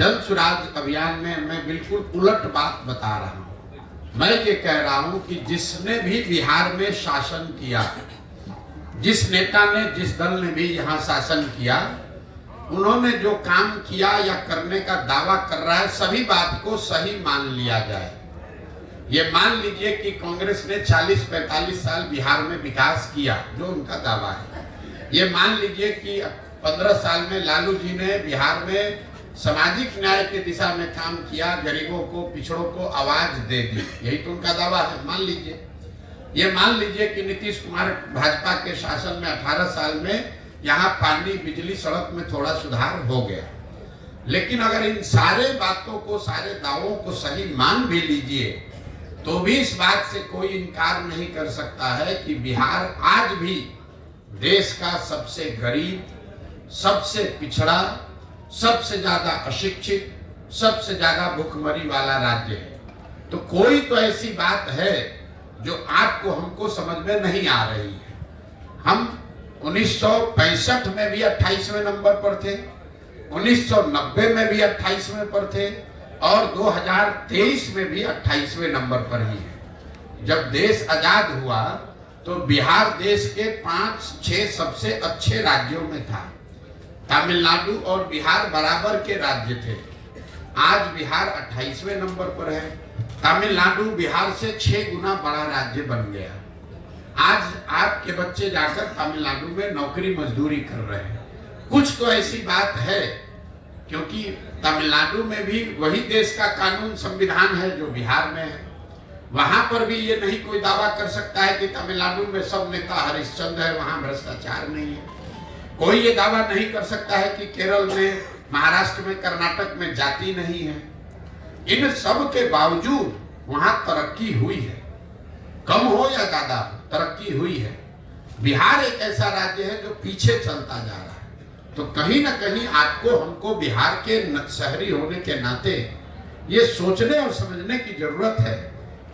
जल सुराज अभियान में मैं बिल्कुल उलट बात बता रहा हूं। मैं ये कह रहा हूं कि जिसने भी बिहार में शासन किया, जिस नेता ने, जिस दल ने भी यहाँ शासन किया, उन्होंने जो काम किया या करने का दावा कर रहा है, सभी बात को सही मान लिया जाए। ये मान लीजिए कि कांग्रेस ने 40-45 साल बिहार में विकास किया, जो उनका दावा है। ये मान लीजिए कि 15 साल में लालू जी ने बिहार में सामाजिक न्याय की दिशा में काम किया, गरीबों को, पिछड़ों को आवाज दे दी, यही तो उनका दावा है। मान लीजिए, ये मान लीजिए कि नीतीश कुमार भाजपा के शासन में 18 साल में यहाँ पानी, बिजली, सड़क में थोड़ा सुधार हो गया। लेकिन अगर इन सारे बातों को, सारे दावों को सही मान भी लीजिए, तो भी इस बात से कोई इनकार नहीं कर सकता है कि बिहार आज भी देश का सबसे गरीब, सबसे पिछड़ा, सबसे ज्यादा अशिक्षित, सबसे ज्यादा भूखमरी वाला राज्य है। तो कोई तो ऐसी बात है जो आपको, हमको समझ में नहीं आ रही है। हम 1965 में भी 28वें नंबर पर थे, 1990 में भी 28वें पर थे और 2023 में भी 28वें नंबर पर ही है। जब देश आजाद हुआ तो बिहार देश के 5-6 सबसे अच्छे राज्यों में था। तमिलनाडु और बिहार बराबर के राज्य थे। आज बिहार 28वें नंबर पर है। तमिलनाडु बिहार से 6 गुना बड़ा राज्य बन गया। आज आपके बच्चे जाकर तमिलनाडु में नौकरी मजदूरी कर रहे हैं। कुछ तो ऐसी बात है, क्योंकि तमिलनाडु में भी वही देश का कानून, संविधान है जो बिहार में है। वहां पर भी ये नहीं कोई दावा कर सकता है कि तमिलनाडु में सब नेता हरिश्चंद्र है, वहां भ्रष्टाचार नहीं है। कोई ये दावा नहीं कर सकता है कि केरल में, महाराष्ट्र में, कर्नाटक में जाति नहीं है। इन सब के बावजूद वहां तरक्की हुई है, कम हो या ज्यादा, तरक्की हुई है। बिहार एक ऐसा राज्य है जो पीछे चलता जा रहा है। तो कहीं ना कहीं आपको, हमको बिहार के शहरी होने के नाते ये सोचने और समझने की जरूरत है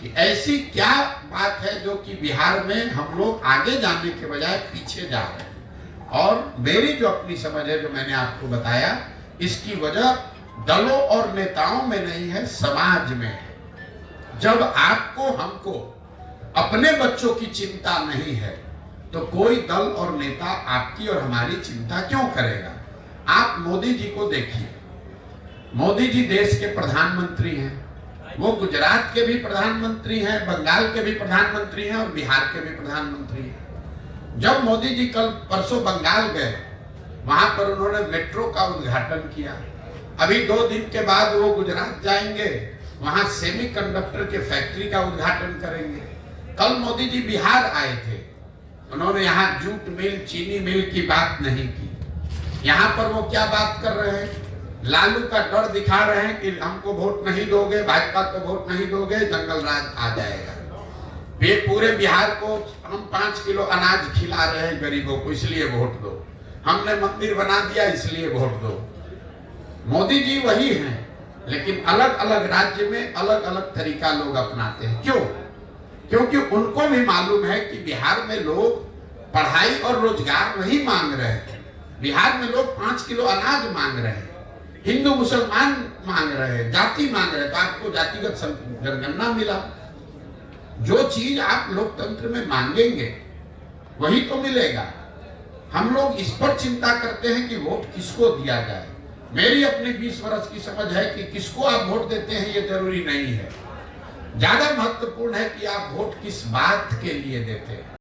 कि ऐसी क्या बात है जो कि बिहार में हम लोग आगे जाने के बजाय पीछे जा रहे हैं। और मेरी जो अपनी समझ है, जो मैंने आपको बताया, इसकी वजह दलों और नेताओं में नहीं है, समाज में है। जब आपको, हमको अपने बच्चों की चिंता नहीं है, तो कोई दल और नेता आपकी और हमारी चिंता क्यों करेगा? आप मोदी जी को देखिए। मोदी जी देश के प्रधानमंत्री हैं। वो गुजरात के भी प्रधानमंत्री हैं, बंगाल के भी प्रधानमंत्री हैं और बिहार के भी प्रधानमंत्री हैं। जब मोदी जी कल परसों बंगाल गए, वहां पर उन्होंने मेट्रो का उद्घाटन किया। अभी 2 दिन के बाद वो गुजरात जाएंगे, वहां सेमीकंडक्टर के फैक्ट्री का उद्घाटन करेंगे। कल मोदी जी बिहार आए थे, उन्होंने यहाँ जूट मिल, चीनी मिल की बात नहीं की। यहाँ पर वो क्या बात कर रहे हैं? लालू का डर दिखा रहे हैं कि हमको वोट नहीं दोगे, भाजपा को वोट नहीं दोगे, जंगल राज आ जाएगा। वे पूरे बिहार को हम 5 किलो अनाज खिला रहे हैं गरीबों को, इसलिए वोट दो। हमने मंदिर बना दिया, इसलिए वोट दो। मोदी जी वही हैं, लेकिन अलग अलग राज्य में अलग अलग तरीका लोग अपनाते हैं। क्यों? क्योंकि उनको भी मालूम है कि बिहार में लोग पढ़ाई और रोजगार नहीं मांग रहे हैं। बिहार में लोग 5 किलो अनाज मांग रहे हैं, हिंदू मुसलमान मांग रहे हैं, जाति मांग रहे हैं। तो आपको जातिगत जनगणना मिला। जो चीज आप लोकतंत्र में मांगेंगे वही तो मिलेगा। हम लोग इस पर चिंता करते हैं कि वोट किसको दिया जाए। मेरी अपनी 20 वर्ष की समझ है कि किसको आप वोट देते हैं ये जरूरी नहीं है। ज्यादा महत्वपूर्ण है कि आप वोट किस बात के लिए देते हैं।